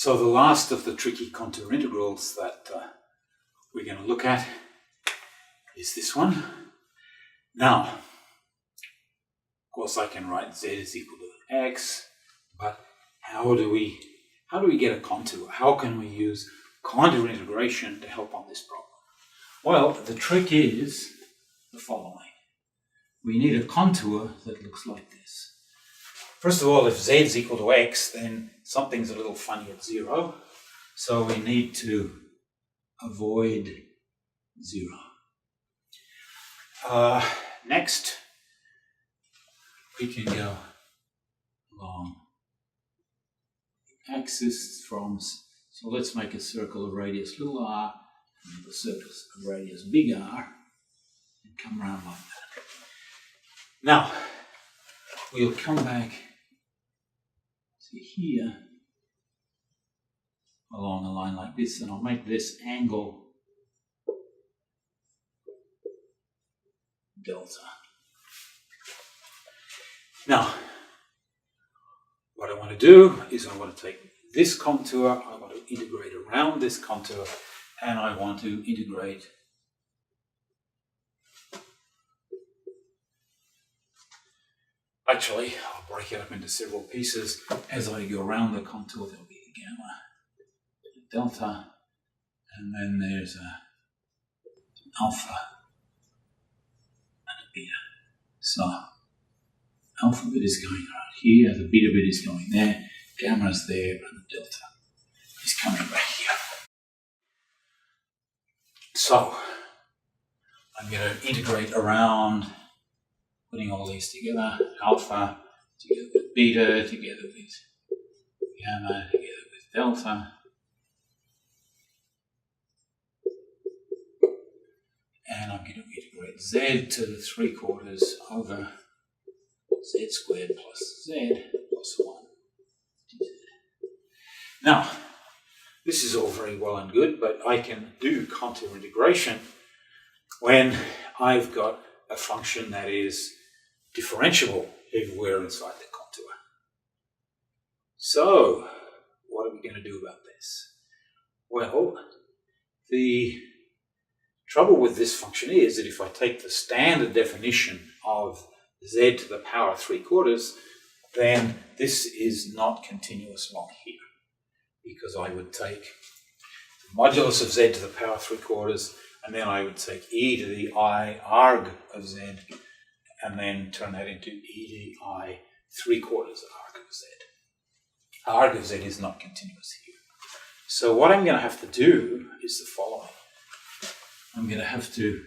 So the last of the tricky contour integrals that we're going to look at is this one. Now, of course I can write z is equal to x, but how do we get a contour? How can we use contour integration to help on this problem? Well, the trick is the following. We need a contour that looks like this. First of all, if z is equal to x, then something's a little funny at 0. So we need to avoid 0. Next, we can go along the axis from, so let's make a circle of radius little r, and the circle of radius big R, and come around like that. Now, we'll come back to here along a line like this, and I'll make this angle delta. Now, what I want to do is I want to take this contour, I want to integrate around this contour, and I want to integrate actually, I'll break it up into several pieces. As I go around the contour, there'll be a gamma, a delta, and then there's an alpha and a beta. So, alpha bit is going right here, the beta bit is going there, gamma is there, and the delta is coming back here. So, I'm going to integrate around, putting all these together, alpha together with beta, together with gamma, together with delta. And I'm going to integrate z to the 3/4 over z squared plus z plus 1 dz. Now, this is all very well and good, but I can do contour integration when I've got a function that is differentiable everywhere inside the contour. So, what are we going to do about this? Well, the trouble with this function is that if I take the standard definition of z to the power 3/4, then this is not continuous along here, because I would take the modulus of z to the power 3/4, and then I would take e to the I arg of z, and then turn that into e to the I 3/4 arg of z. Arg of z is not continuous here. So what I'm going to have to do is the following. I'm going to have to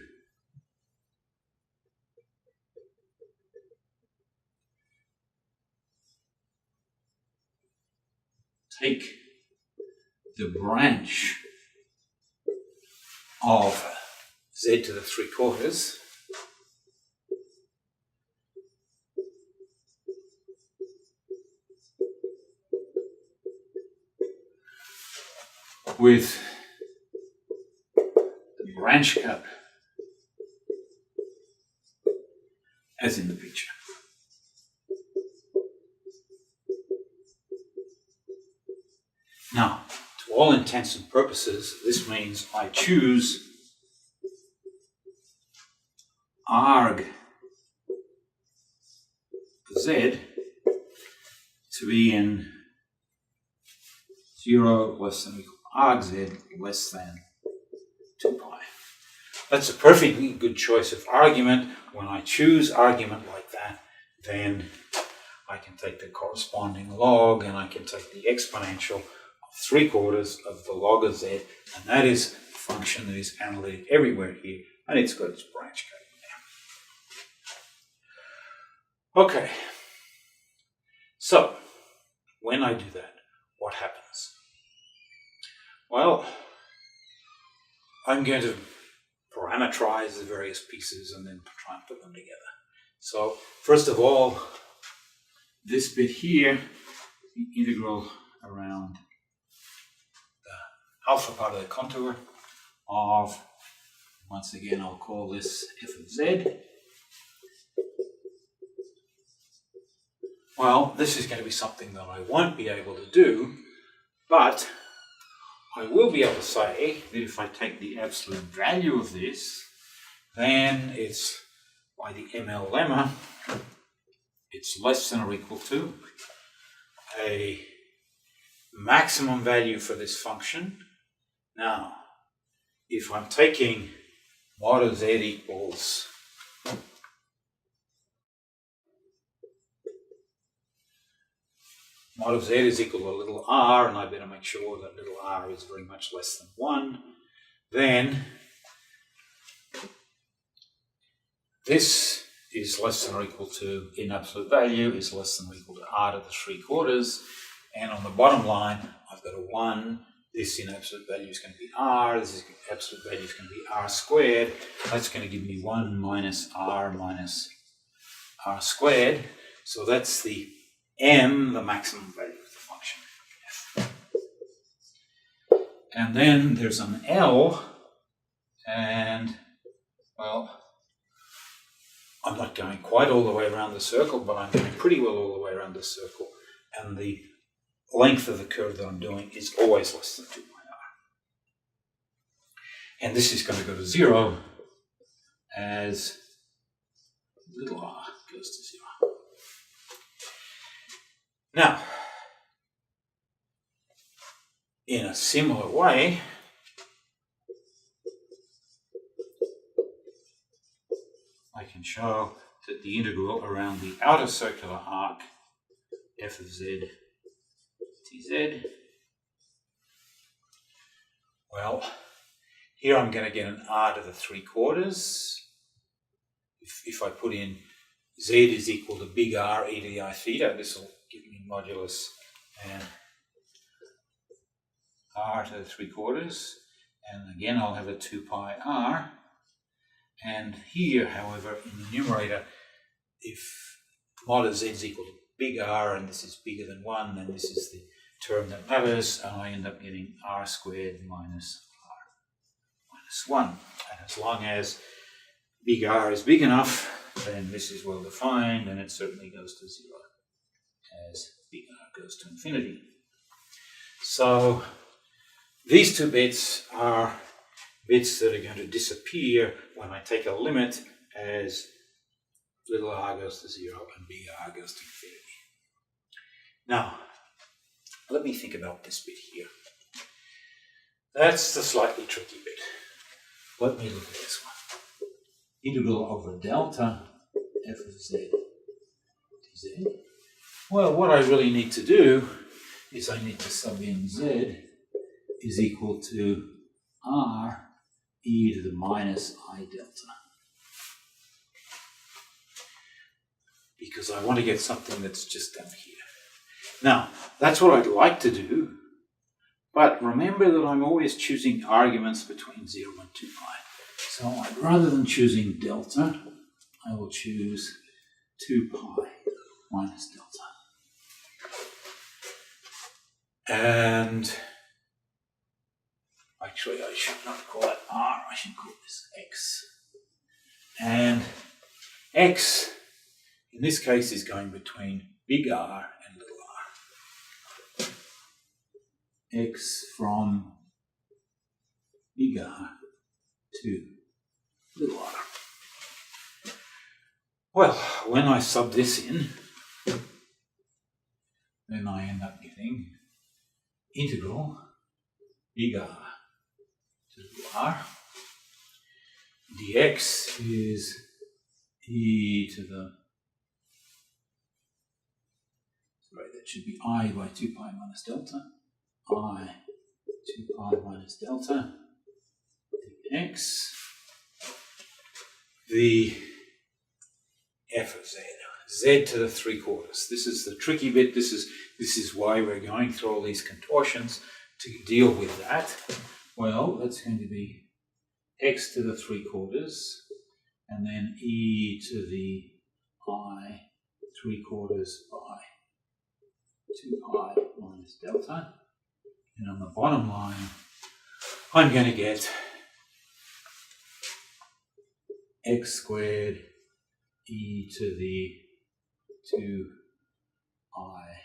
take the branch of z to the 3/4 with the branch cut as in the picture. Now, to all intents and purposes, this means I choose arg z to be in 0 less than or equal to arg z less than 2 pi. That's a perfectly good choice of argument. When I choose argument like that, then I can take the corresponding log, and I can take the exponential of 3/4 of the log of z, and that is a function that is analytic everywhere here, and it's got its branch cut in there. Okay, so when I do that, what happens? Well, I'm going to parameterize the various pieces and then try and put them together. So first of all, this bit here, the integral around the alpha part of the contour of, once again I'll call this f of z. Well, this is going to be something that I won't be able to do But I will be able to say that if I take the absolute value of this, then it's, by the ML lemma, it's less than or equal to a maximum value for this function. Now, if I'm taking mod of z equals mod of z is equal to a little r, and I better make sure that little r is very much less than 1, then this is less than or equal to, in absolute value, is less than or equal to r to the 3/4, and on the bottom line, I've got a 1. This in absolute value is going to be r, this is absolute value is going to be r squared. That's going to give me 1 minus r squared. So that's the m, the maximum value of the function f. And then there's an L, and, well, I'm not going quite all the way around the circle, but I'm going pretty well all the way around the circle. And the length of the curve that I'm doing is always less than 2 pi r. And this is going to go to 0 as little r goes to 0. Now, in a similar way, I can show that the integral around the outer circular arc f of z dz, well, here I'm going to get an r to the 3/4. If I put in z is equal to big R e to the I theta, this will give me modulus and r to the 3/4. And again, I'll have a 2 pi r. And here, however, in the numerator, if mod of z is equal to big R and this is bigger than 1, then this is the term that matters, and I end up getting r squared minus r minus 1. And as long as big R is big enough, then this is well defined, and it certainly goes to 0 as big R goes to infinity. So these two bits are bits that are going to disappear when I take a limit as little r goes to 0 and big R goes to infinity. Now, let me think about this bit here. That's the slightly tricky bit. Let me look at this one. Integral over delta f of z dz. Well, what I really need to do is I need to sub in z is equal to r e to the minus I delta. Because I want to get something that's just down here. Now, that's what I'd like to do, but remember that I'm always choosing arguments between 0 and 2 pi. So rather than choosing delta, I will choose 2 pi minus delta. And actually, I should not call it r, I should call this x. And x, in this case, is going between big R and little r. X from big R to little r. Well, when I sub this in, then I end up getting integral big R to little r. Dx is e to the, sorry, that should be I by 2 pi minus delta. I 2 pi minus delta dx. The f of z, z to the 3/4. This is the tricky bit. This is why we're going through all these contortions to deal with that. Well, that's going to be x to the 3/4, and then e to the I 3/4 by 2 pi minus delta. And on the bottom line, I'm going to get x squared e to the 2 pi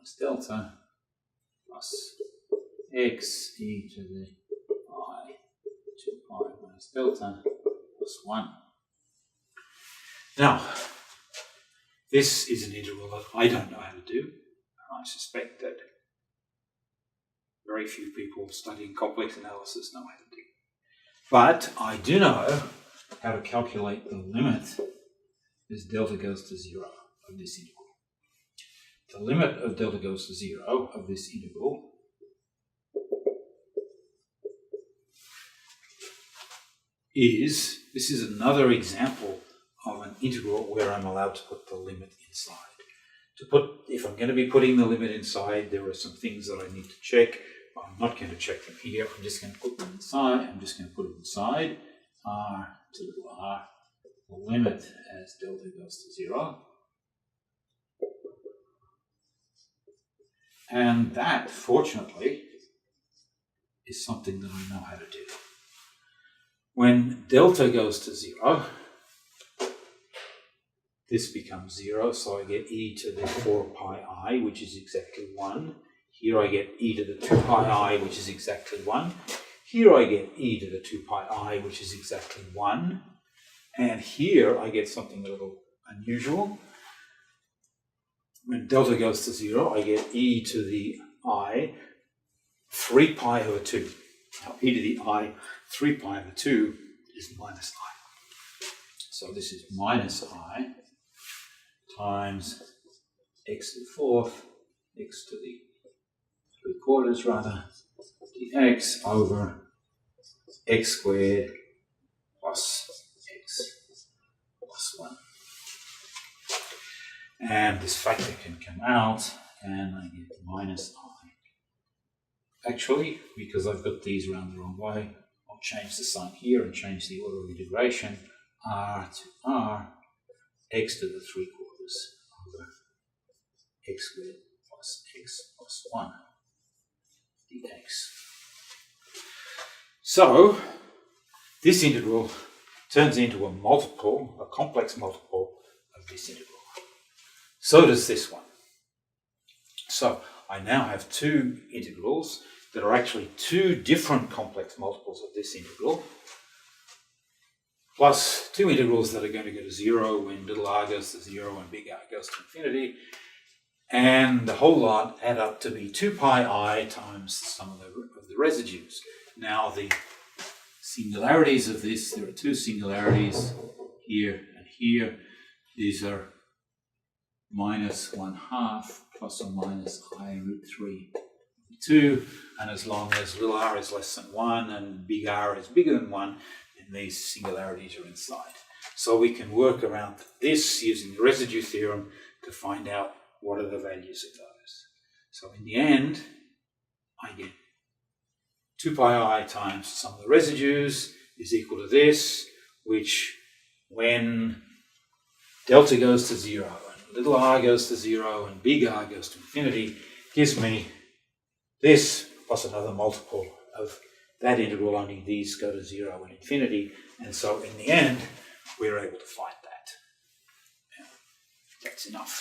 minus delta plus x e to the I 2 pi minus delta plus 1. Now, this is an integral that I don't know how to do. I suspect that very few people studying complex analysis know how to do. But I do know how to calculate the limit as delta goes to 0 of this integral. The limit of delta goes to 0 of this integral this is another example of an integral where I'm allowed to put the limit inside. If I'm going to be putting the limit inside, there are some things that I need to check. I'm not going to check them here. I'm just going to put them inside. I'm just going to put it inside r to little r, the limit as delta goes to 0. And that, fortunately, is something that I know how to do. When delta goes to 0, this becomes 0, so I get e to the 4 pi I, which is exactly 1. Here I get e to the 2 pi I, which is exactly 1. Here I get e to the 2 pi I, which is exactly 1. And here I get something a little unusual. When delta goes to 0, I get e to the I 3 pi over 2. Now, e to the I 3 pi over 2 is minus I. So this is minus I times x to the 4th, x to the 3/4 rather, dx over x squared plus x plus 1. And this factor can come out, and I get minus I. Actually, because I've got these around the wrong way, I'll change the sign here and change the order of integration. R to R, x to the 3/4 over x squared plus x plus 1 dx. So, this integral turns into a complex multiple of this integral. So does this one. So, I now have two integrals that are actually two different complex multiples of this integral, plus two integrals that are going to go to 0 when little r goes to 0 and big R goes to infinity, and the whole lot add up to be 2 pi I times the sum of the residues. Now the singularities of this, there are two singularities here and here. These are minus 1/2 plus or minus I root 3 2, and as long as little r is less than 1 and big R is bigger than 1, then these singularities are inside. So we can work around this using the residue theorem to find out what are the values of those. So in the end, I get 2 pi I times the sum of the residues is equal to this, which when delta goes to 0 and little r goes to 0 and big R goes to infinity, gives me this plus another multiple of that integral, only these go to 0 and infinity, and so in the end we're able to find that. That's enough.